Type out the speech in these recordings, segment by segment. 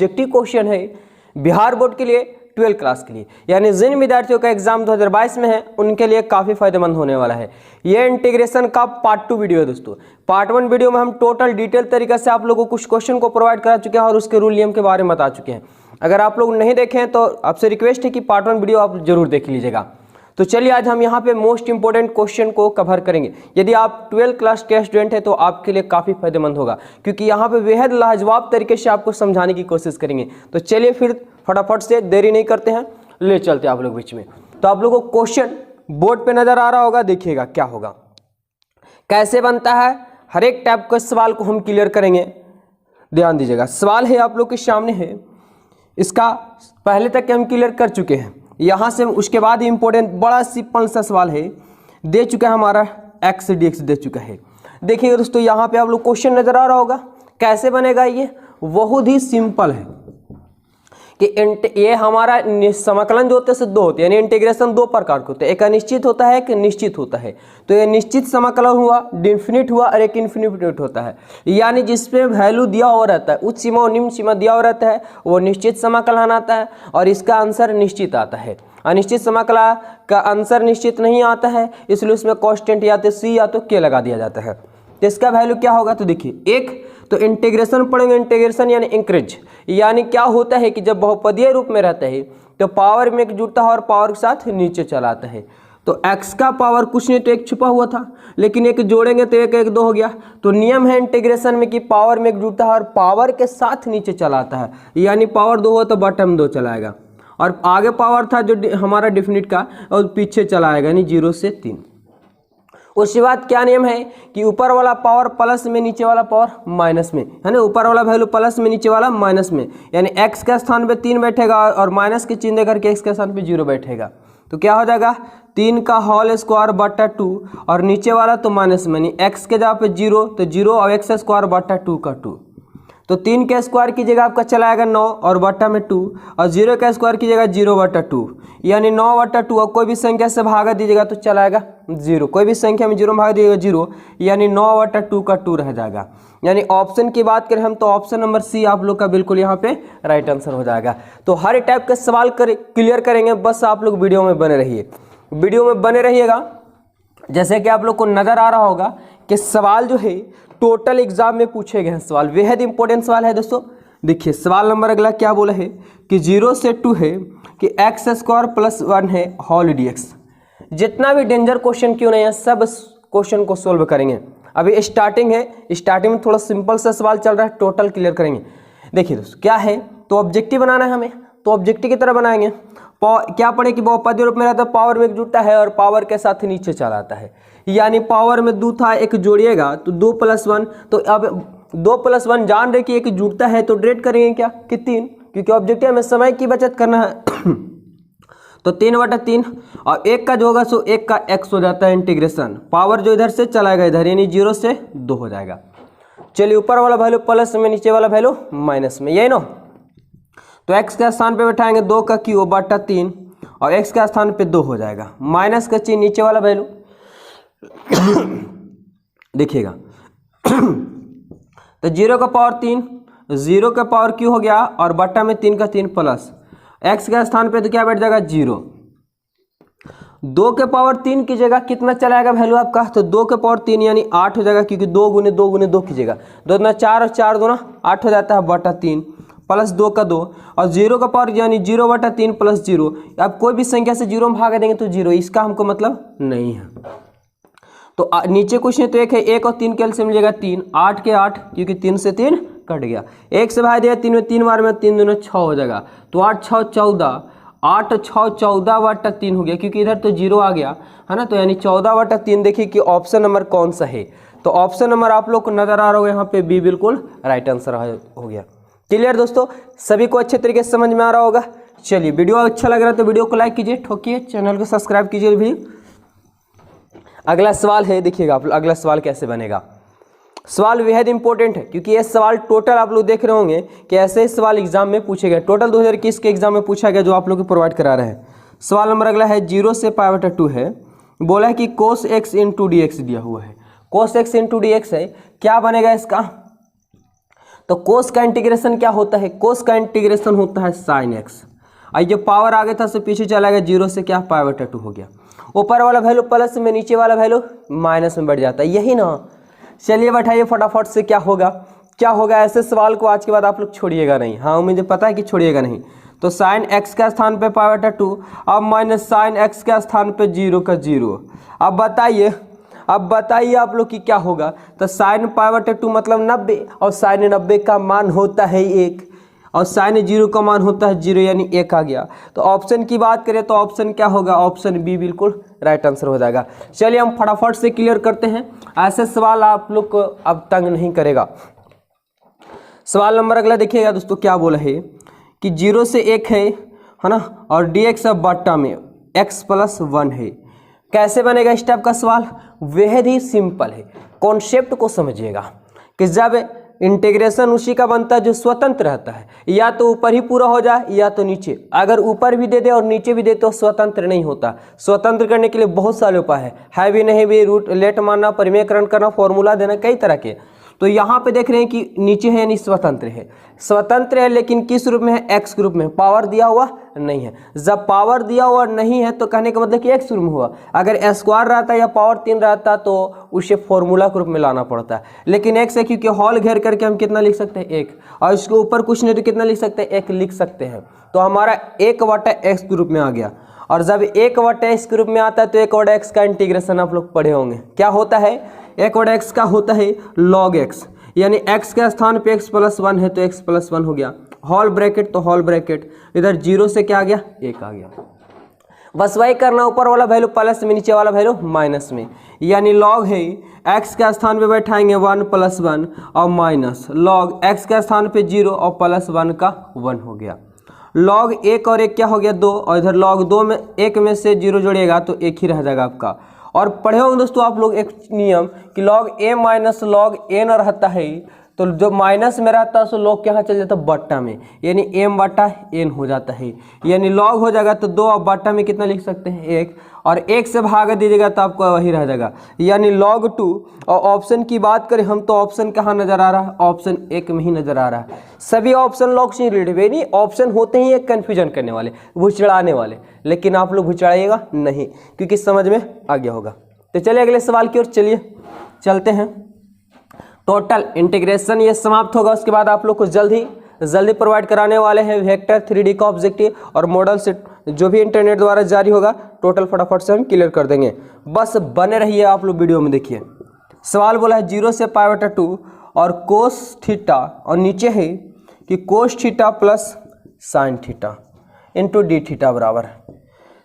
Objective question है Bihar board के लिए 12th क्लास के लिए, यानी जिन विद्यार्थियों का एग्जाम 2022 में है उनके लिए काफ़ी फायदेमंद होने वाला है। ये इंटीग्रेशन का पार्ट 2 वीडियो है दोस्तों। पार्ट 1 वीडियो में हम टोटल डिटेल तरीके से आप लोगों को कुछ क्वेश्चन को प्रोवाइड करा चुके हैं और उसके रूल नियम के बारे में बता चुके हैं। अगर आप लोग नहीं देखे हैं तो आपसे रिक्वेस्ट है कि पार्ट 1 वीडियो आप जरूर देख लीजिएगा। तो चलिए आज हम यहाँ पे मोस्ट इंपोर्टेंट क्वेश्चन को कवर करेंगे। यदि आप 12th क्लास के स्टूडेंट हैं तो आपके लिए काफ़ी फायदेमंद होगा, क्योंकि यहाँ पे बेहद लाजवाब तरीके से आपको समझाने की कोशिश करेंगे। तो चलिए फिर फटाफट से देरी नहीं करते हैं, ले चलते हैं आप लोग बीच में। तो आप लोगों को क्वेश्चन बोर्ड पे नजर आ रहा होगा, देखिएगा क्या होगा, कैसे बनता है, हर एक टाइप के सवाल को हम क्लियर करेंगे। ध्यान दीजिएगा, सवाल है आप लोग के सामने है, इसका पहले तक हम क्लियर कर चुके हैं। यहाँ से उसके बाद इंपॉर्टेंट बड़ा सिंपल सा सवाल है दे चुका है, हमारा एक्स dx दे चुका है। देखिए दोस्तों, यहाँ पे आप लोग क्वेश्चन नजर आ रहा होगा, कैसे बनेगा ये बहुत ही सिंपल है कि ये हमारा समाकलन जो होते हैं दो होते हैं, यानी इंटीग्रेशन दो प्रकार के होते हैं, एक अनिश्चित होता है, एक निश्चित होता है। तो ये निश्चित समाकलन हुआ, डिफिनिट हुआ और एक इनफिनिट होता है, यानी जिसपे वैल्यू दिया हुआ रहता है, उच्च सीमा और निम्न सीमा दिया हुआ रहता है, वो निश्चित समाकलन आता है और इसका आंसर निश्चित आता है। अनिश्चित समाकलन का आंसर निश्चित नहीं आता है, इसलिए उसमें कांस्टेंट या तो सी या तो के लगा दिया जाता है। तो इसका वैल्यू क्या होगा, तो देखिए एक तो इंटीग्रेशन पढ़ेंगे, इंटीग्रेशन यानी इंक्रीज, यानी क्या होता है कि जब बहुपदीय रूप में रहता है तो पावर में एक जुड़ता है और पावर के साथ नीचे चला आता है। तो x का पावर कुछ नहीं तो एक छुपा हुआ था, लेकिन एक जोड़ेंगे तो एक एक दो हो गया। तो नियम है इंटीग्रेशन में कि पावर में एक जुड़ता है और पावर के साथ नीचे चला आता है, यानी पावर 2 हो तो बॉटम 2 चलाएगा और आगे पावर था जो हमारा डिफिनिट का और पीछे चलाएगा, यानी 0 से 3। उसके बाद क्या नियम है कि ऊपर वाला पावर प्लस में, नीचे वाला पावर माइनस में, है ना। ऊपर वाला वैल्यू प्लस में, नीचे वाला माइनस में, यानी x के स्थान पे 3 बैठेगा और माइनस के चिन्ह देकर के x के स्थान पे 0 बैठेगा। तो क्या हो जाएगा 3 का होल स्क्वायर बटा 2 और नीचे वाला तो माइनस में, यानी x के जगह पे 0 तो 0 और x स्क्वायर बटा 2 का 2। तो 3 का स्क्वायर की जगह आपका चला आएगा 9 और बटा में 2 और 0 का स्क्वायर की जगह 0 बटा 2, यानी 9 बटा 2 और कोई भी संख्या से भागा दीजिएगा तो चला आएगा 0, कोई भी संख्या में 0 में भाग दीजिएगा 0, यानी 9 बटा 2 का 2 रह जाएगा। यानी ऑप्शन की बात करें हम तो ऑप्शन नंबर सी आप लोग का बिल्कुल यहाँ पे राइट आंसर हो जाएगा। तो हर टाइप के सवाल क्लियर करेंगे, बस आप लोग वीडियो में बने रहिए, वीडियो में बने रहिएगा। जैसे कि आप लोग को नजर आ रहा होगा कि सवाल जो है टोटल एग्जाम में पूछे गए हैं सवाल, बेहद इंपॉर्टेंट सवाल है दोस्तों। देखिए सवाल नंबर अगला क्या बोला है कि 0 से 2 है कि x स्क्वायर प्लस 1 है होल dx। जितना भी डेंजर क्वेश्चन क्यों नहीं है सब क्वेश्चन को सोल्व करेंगे। अभी स्टार्टिंग है, स्टार्टिंग में थोड़ा सिंपल सा सवाल चल रहा है, टोटल क्लियर करेंगे। देखिए दोस्तों क्या है, तो ऑब्जेक्टिव बनाना है हमें, तो ऑब्जेक्टिव की तरह बनाएंगे। क्या पढ़े कि बहुपदीय रूप में रहता है, पावर में एक जुड़ता है और पावर के साथ नीचे चला आता है, यानी पावर में 2 था, एक जोड़िएगा तो 2 + 1, तो अब 2 + 1 जान रहे कि एक जुड़ता है तो डिवाइड करेंगे क्या कि 3, क्योंकि ऑब्जेक्टिव में समय की बचत करना है। तो 3 बटा 3 और 1 का जो होगा सो 1 का x हो जाता है इंटीग्रेशन, पावर जो इधर से चलाएगा इधर, यानी 0 से 2 हो जाएगा। चलिए ऊपर वाला वैल्यू प्लस में, नीचे वाला वैल्यू माइनस में, यही ना। तो x के स्थान पे बैठाएंगे 2 का क्यूब बटा 3 और x के स्थान पे 2 हो जाएगा, माइनस का चिन्ह नीचे वाला वैल्यू देखिएगा। तो 0 का पावर 3, 0 का पावर क्यू हो गया और बट्टा में 3 का 3 प्लस x के स्थान पे तो क्या बैठ जाएगा 0। 2 के पावर 3 की जगह कितना चलाएगा वैल्यू आपका, तो 2 के पावर 3 यानी 8 हो जाएगा, क्योंकि 2 गुने 2 गुने 2 कीजिएगा, 2 दूना 4 और 4 दूना 8 हो जाता है बटा 3 प्लस 2 का 2 और 0 का पावर यानी 0 बटा 3 प्लस 0। आप कोई भी संख्या से 0 में भाग देंगे तो 0, इसका हमको मतलब नहीं है। तो नीचे कुछ नहीं तो 1 है, 1 और 3 कैलसियम मिलेगा 3, 8 के 8, क्योंकि 3 से 3 कट गया, 1 से भाग दिया 3 में, 3 बार में 3 दूना 6 हो जाएगा, तो 8 6 14, 8 6 14 बटा 3 हो गया, क्योंकि इधर तो 0 आ गया है ना, तो यानी 14 बटा 3। देखिए कि ऑप्शन नंबर कौन सा है, तो ऑप्शन नंबर आप लोग को नजर आ रहा होगा यहाँ पे बी बिल्कुल राइट आंसर हो गया। क्लियर दोस्तों, सभी को अच्छे तरीके से समझ में आ रहा होगा। चलिए वीडियो अच्छा लग रहा है तो वीडियो को लाइक कीजिए, ठोकिए, चैनल को सब्सक्राइब कीजिए भी। अगला सवाल है, देखिएगा आप अगला सवाल कैसे बनेगा। सवाल बेहद इंपॉर्टेंट है, क्योंकि ये सवाल टोटल आप लोग देख रहे होंगे कि ऐसे ही सवाल एग्जाम में पूछे गए, टोटल 2021 के एग्जाम में पूछा गया जो आप लोग को प्रोवाइड करा रहे हैं। सवाल नंबर अगला है 0 से π/2 है, बोला है कि cos x × dx दिया हुआ है, cos x × dx है, क्या बनेगा इसका। तो कोस का इंटीग्रेशन क्या होता है, कोस का इंटीग्रेशन होता है साइन एक्स। आई जो पावर आ गया था सो पीछे चला गया, 0 से क्या π/2 हो गया। ऊपर वाला वैल्यू प्लस में, नीचे वाला वैल्यू माइनस में बढ़ जाता है, यही ना। चलिए बैठाइए फटाफट से, क्या होगा क्या होगा। ऐसे सवाल को आज के बाद आप लोग छोड़िएगा नहीं, हाँ मुझे पता है कि छोड़िएगा नहीं। तो साइन एक्स का स्थान पे π/2, अब माइनस साइन एक्स का स्थान पे 0 का 0। अब बताइए आप लोग कि क्या होगा। तो साइन π/2 मतलब 90, और साइन 90 का मान होता है 1, और साइन 0 का मान होता है 0, यानी 1 आ गया। तो ऑप्शन की बात करें तो ऑप्शन क्या होगा, ऑप्शन बी बिल्कुल राइट आंसर हो जाएगा। चलिए हम फटाफट से क्लियर करते हैं, ऐसे सवाल आप लोग को अब तंग नहीं करेगा। सवाल नंबर अगला देखिएगा दोस्तों, क्या बोला है कि 0 से 1 है ना, और dx अब बट्टा में x + 1 है। कैसे बनेगा इस टाइप का सवाल, बेहद ही सिंपल है। कॉन्सेप्ट को समझिएगा कि जब इंटीग्रेशन उसी का बनता है जो स्वतंत्र रहता है, या तो ऊपर ही पूरा हो जाए या तो नीचे। अगर ऊपर भी दे दे और नीचे भी दे तो स्वतंत्र नहीं होता। स्वतंत्र करने के लिए बहुत सारे उपाय है भी नहीं भी, रूट लेट मानना, परिमेयकरण करना, फॉर्मूला देना, कई तरह के। तो यहाँ पे देख रहे हैं कि नीचे है यानी स्वतंत्र है, स्वतंत्र है लेकिन किस रूप में है, एक्स ग्रुप में। पावर दिया हुआ नहीं है, जब पावर दिया हुआ नहीं है तो कहने का मतलब कि एक्स ग्रुप में हुआ। अगर स्क्वायर रहता या पावर 3 रहता तो उसे फॉर्मूला के रूप में लाना पड़ता है, लेकिन एक्स है क्योंकि हॉल घेर करके हम कितना लिख सकते हैं, 1, और इसके ऊपर कुछ नहीं तो कितना लिख सकते हैं, 1 लिख सकते हैं। तो हमारा 1/x ग्रुप में आ गया, और जब 1/x ग्रुप में आता है तो 1/x का इंटीग्रेशन आप लोग पढ़े होंगे, क्या होता है, 1/x का होता है log x, यानी x के स्थान पे x + 1 है तो x + 1 हो गया, होल ब्रैकेट तो होल ब्रैकेट, इधर 0 से क्या आ गया, 1 आ गया। बस वही करना, ऊपर वाला वैल्यू प्लस में, नीचे वाला वैल्यू माइनस में, यानी log है x के स्थान पे बैठाएंगे 1 + 1 और माइनस log x के स्थान पे 0 और +1 का 1 हो गया। log 1 और 1 क्या हो गया, 2, और इधर log 2 में 1 में से 0 जोड़िएगा तो 1 ही रह जाएगा आपका। और पढ़े होंगे दोस्तों आप लोग एक नियम कि log a - log n रहता है, तो जो माइनस में रहता है सो log क्या चल जाता है, बट्टा में, यानी m/n हो जाता है, यानी log हो जाएगा तो 2 और बट्टा में कितना लिख सकते हैं, 1, और 1 से भाग दीजिएगा तो आपको वही रह जाएगा, यानी log 2। और ऑप्शन की बात करें हम तो ऑप्शन कहाँ नजर आ रहा है, ऑप्शन 1 में ही नजर आ रहा है। सभी ऑप्शन log से रिलेटेड नहीं, ऑप्शन होते ही एक कन्फ्यूजन करने वाले, भुचड़ाने वाले, लेकिन आप लोग भुचड़ाइएगा नहीं क्योंकि समझ में आ गया होगा। तो चलिए अगले सवाल की ओर चलिए चलते हैं। टोटल इंटीग्रेशन ये समाप्त होगा, उसके बाद आप लोग को जल्दी प्रोवाइड कराने वाले हैं वेक्टर 3D का ऑब्जेक्टिव और मॉडल सेट, जो भी इंटरनेट द्वारा जारी होगा टोटल फटाफट से हम क्लियर कर देंगे। बस बने रहिए आप लोग वीडियो में। देखिए सवाल बोला है 0 से π/2 और कोस थीटा, और नीचे है कि cos theta plus sine theta into D theta बराबर है।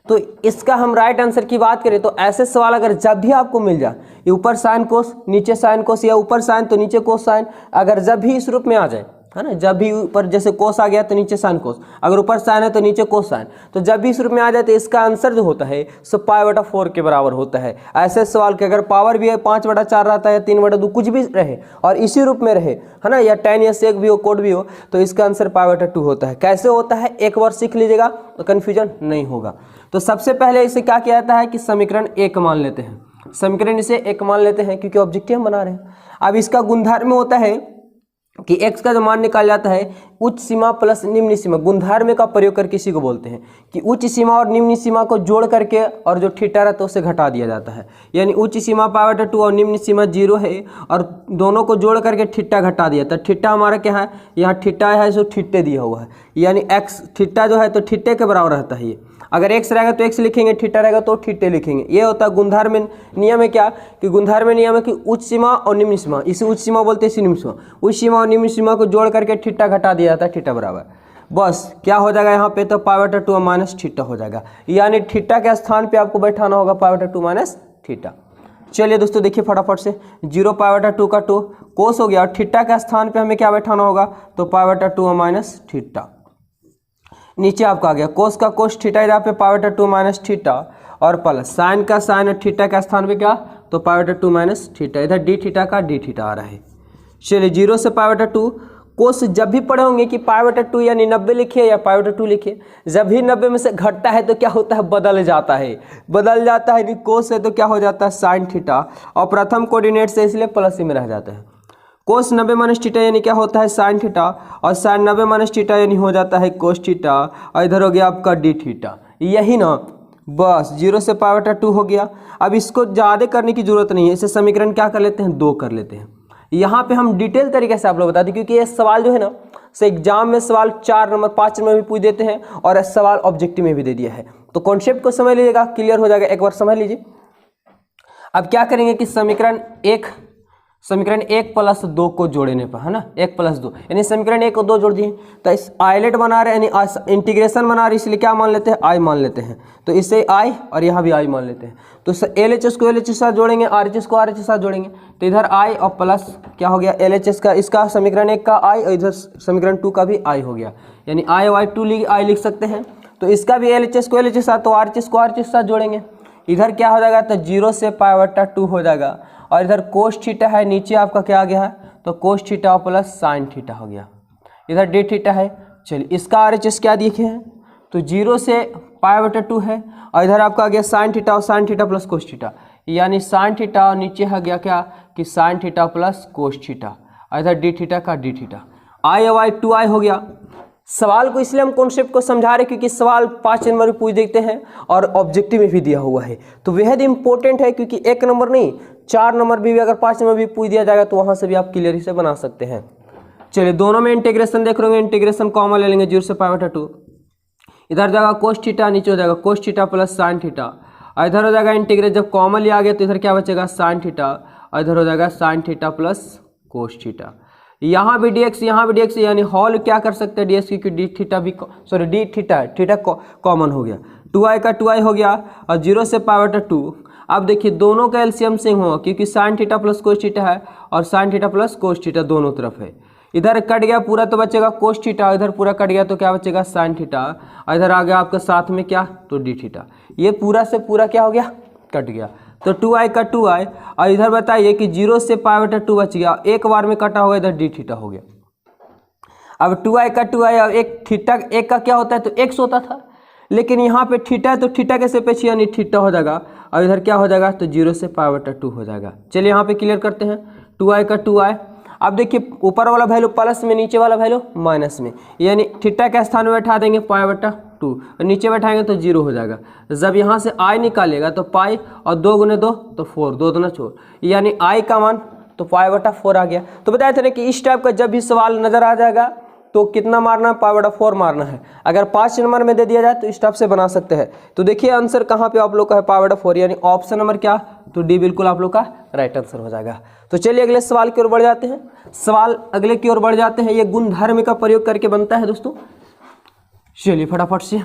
तो इसका हम राइट आंसर की बात करें तो ऐसे सवाल अगर जब भी आपको मिल जाए, ये ऊपर साइन कोस नीचे साइन कोस, या ऊपर साइन तो नीचे कोस साइन, अगर जब भी इस रूप में आ जाए, है ना, जब भी ऊपर जैसे कोस आ गया तो नीचे साइन कोस, अगर ऊपर साइन है तो नीचे कोस साइन, तो जब भी इस रूप में आ जाए तो इसका आंसर जो होता है सो π/4 के बराबर होता है। ऐसे सवाल के अगर पावर भी है 5/4 रहता है या 3/2 कुछ भी रहे और इसी रूप में रहे, है ना, या tan या sec भी हो, कोड भी हो, तो इसका आंसर π/2 होता है। कैसे होता है एक बार सीख लीजिएगा तो कन्फ्यूजन नहीं होगा। तो सबसे पहले इसे क्या किया जाता है कि समीकरण 1 मान लेते हैं, समीकरण इसे 1 मान लेते हैं क्योंकि ऑब्जेक्टिव हम बना रहे हैं। अब इसका गुणधर्म होता है कि x का जो मान निकाल जाता है उच्च सीमा प्लस निम्न सीमा, गुणधर्म का प्रयोग करके इसी को बोलते हैं कि उच्च सीमा और निम्न सीमा को जोड़ करके और जो थीटा रहता है उसे घटा दिया जाता है। यानी उच्च सीमा π/2 और निम्न सीमा 0 है और दोनों को जोड़ करके थीटा घटा दिया। तो थीटा हमारा क्या है, यहाँ थीटा है सो थीटे दिया हुआ है, यानी x थीटा जो है तो थीटे के बराबर रहता है। ये अगर x रहेगा तो x लिखेंगे, थीटा रहेगा तो थीटे लिखेंगे। ये होता है गुणधर्म नियम है क्या कि गुणधर्म नियम है कि उच्च सीमा और निम्न सीमा, इसे उच्च सीमा बोलते हैं, इसे निम्न सीमा, उच्च सीमा और निम्न सीमा को जोड़ करके थीटा घटा दिया जाता है, थीटा बराबर बस क्या हो जाएगा यहाँ पे तो π/2 माइनस थीटा हो जाएगा। यानी थीटा के स्थान पे आपको बैठाना होगा π/2 माइनस थीटा। चलिए दोस्तों देखिए फटाफट से 0 π/2 का 2 कोस हो गया और थीटा के स्थान पे हमें क्या बैठाना होगा तो π/2 माइनस थीटा। नीचे आपका आ गया कोस का कोस थीटा, इधर पे π/2 माइनस थीटा और प्लस साइन का साइन और थीटा का स्थान पे क्या तो π/2 माइनस थीटा, इधर डी थीटा का डी थीटा आ रहा है। चलिए 0 से π/2 कोस जब भी पढ़े होंगे कि π/2 यानी 90 लिखिए या π/2 लिखिए, जब भी 90 में से घटता है तो क्या होता है बदल जाता है कोस है तो क्या हो जाता है साइन थीटा और प्रथम कोऑर्डिनेट से इसलिए प्लस ही में रह जाता है। कोस 90 माइनस थीटा यानी क्या होता है साइन थीटा, और साइन 90 माइनस थीटा यानी हो जाता है कोस थीटा, और इधर हो गया आपका डी थीटा। यही ना, बस 0 से π/2 हो गया। अब इसको ज़्यादा करने की जरूरत नहीं है, इसे समीकरण क्या कर लेते हैं 2 कर लेते हैं। यहाँ पे हम डिटेल तरीके से आप लोग बता दें, क्योंकि ये सवाल जो है ना से एग्जाम में सवाल 4 नंबर 5 नंबर भी पूछ देते हैं, और सवाल ऑब्जेक्टिव में भी दे दिया है। तो कॉन्सेप्ट को समझ लीजिएगा, क्लियर हो जाएगा, एक बार समझ लीजिए। अब क्या करेंगे कि समीकरण 1 + 2 को जोड़ने पर, है ना, 1 + 2 यानी समीकरण 1 और 2 जोड़ दिए। तो इस आइलेट बना रहे हैं यानी इंटीग्रेशन बना रहे हैं, इसलिए क्या मान लेते हैं आई मान लेते हैं। तो इसे आई और यहाँ भी आई मान लेते हैं। तो LHS को LHS के साथ जोड़ेंगे, RHS को RHS के साथ जोड़ेंगे। तो इधर आई और प्लस क्या हो गया LHS का, इसका समीकरण 1 का आई, और इधर समीकरण 2 का भी आई हो गया, यानी आई और आई लिख सकते हैं। तो इसका भी LHS को LHS के साथ, तो RHS को RHS के साथ जोड़ेंगे। इधर क्या हो जाएगा, तो 0 से π/2 हो जाएगा, और इधर कोस थीटा है, नीचे आपका क्या आ गया है, तो cos theta plus sine theta हो गया। इधर डी थीटा है, चलिए इसका RHS क्या दिखे हैं, तो 0 से π/2 है, और इधर आपका आ गया साइन थीटा, और sine theta plus cos theta, यानी साइन थीटा, और नीचे आ गया क्या कि sine theta plus cos theta, और इधर डी थीटा का डी थीटा, आई और आई 2i हो गया। सवाल को इसलिए हम कॉन्सेप्ट को समझा रहे क्योंकि सवाल 5 नंबर में पूछ देते हैं, और ऑब्जेक्टिव में भी दिया हुआ है, तो बेहद इंपॉर्टेंट है, क्योंकि 1 नंबर नहीं 4 नंबर भी अगर 5 नंबर भी पूछ दिया जाएगा तो वहां से भी आप क्लियर से बना सकते हैं। चलिए दोनों में इंटीग्रेशन देख रहे होंगे, इंटीग्रेशन कॉमन ले लेंगे, 0 से π/2, इधर जाएगा कोस थीटा, नीचे हो जाएगा cos theta plus sine theta, और इधर हो जाएगा इंटीग्रेट, जब कॉमन लिया गया तो इधर क्या बचेगा साइन थीटा, और इधर हो जाएगा sine theta plus cos theta. यहाँ भी dx, यहाँ भी dx, यानी हॉल क्या कर सकते हैं dx, क्योंकि डी थीटा भी sorry D theta theta common हो गया, 2i का 2i हो गया, और 0 से π/2। अब देखिए दोनों का एलसीएम सेम होगा, क्योंकि sine theta plus cos theta है, और sine theta plus cos theta दोनों तरफ है। इधर कट गया पूरा तो बचेगा कोस थीटा, इधर पूरा कट गया तो क्या बचेगा साइन थीटा, और इधर आ गया आपका साथ में क्या, तो डी थीटा। ये पूरा से पूरा क्या हो गया, कट गया, तो 2i का 2i, और इधर बताइए कि 0 से π/2 बच गया, एक बार में कटा होगा, इधर डी थीटा हो गया। अब 2i का 2i, और एक थीटा एक का क्या होता है, तो x होता था, लेकिन यहाँ पे थीटा है तो थीटा कैसे पेछ, यानी थीटा हो जाएगा, और इधर क्या हो जाएगा, तो 0 से π/2 हो जाएगा। चलिए यहाँ पे क्लियर करते हैं, 2i का 2i। अब देखिए ऊपर वाला वैल्यू प्लस में, नीचे वाला वैल्यू माइनस में, यानी थीटा के स्थान में बैठा देंगे π/2, और नीचे बैठाएंगे तो 0 हो जाएगा। जब यहाँ से i निकालेगा तो पाई, और 2 × 2 तो 4, 2 दूना 4, यानी i का मान तो π/4 आ गया। तो बताए थे ना कि इस टाइप का जब भी सवाल नजर आ जाएगा तो कितना मारना है, π/4 मारना है। अगर 5 नंबर में दे दिया जाए तो इस टाइप से बना सकते हैं। तो देखिए आंसर कहाँ पे आप लोग का है, π/4, यानी ऑप्शन नंबर क्या, तो डी बिल्कुल आप लोग का राइट आंसर हो जाएगा। तो चलिए अगले सवाल की ओर बढ़ जाते हैं। सवाल अगले की ओर बढ़ जाते हैं, ये गुणधर्म का प्रयोग करके बनता है दोस्तों। चलिए फटाफट से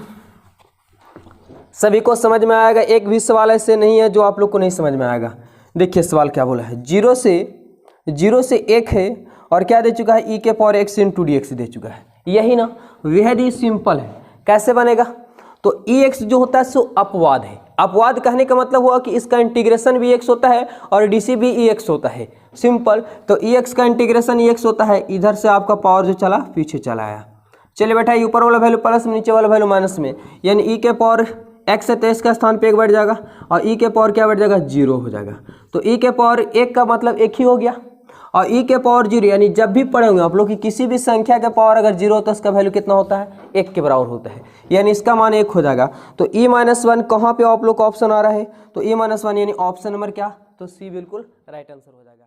सभी को समझ में आएगा, एक भी सवाल ऐसे नहीं है जो आप लोग को नहीं समझ में आएगा। देखिए सवाल क्या बोला है, 0 से 1 है, और क्या दे चुका है, e⁴x × dx दे चुका है। यही ना, बेहद ही सिंपल है। कैसे बनेगा, तो ex जो होता है सो अपवाद है। अपवाद कहने का मतलब हुआ कि इसका इंटीग्रेशन भी x होता है और dc भी ex होता है, सिंपल। तो ex का इंटीग्रेशन ex होता है, इधर से आपका पावर जो चला पीछे चला आया। चलिए बेटा ऊपर वाला वैल्यू प्लस में, नीचे वाला वैल्यू माइनस में, यानी e⁴x है तो इसका स्थान पे 1 बैठ जाएगा, और e⁴ क्या बैठ जाएगा, 0 हो जाएगा। तो e⁴ 1 का मतलब 1 ही हो गया, और e⁴ 0 यानी जब भी पढ़े होंगे आप लोग कि किसी भी संख्या का पावर अगर 0 होता है उसका वैल्यू कितना होता है, 1 के बराबर होता है, यानी इसका मान 1 हो जाएगा। तो e-1 कहाँ पे आप लोग का ऑप्शन आ रहा है, तो e-1 यानी ऑप्शन नंबर क्या, तो सी बिल्कुल राइट आंसर हो जाएगा।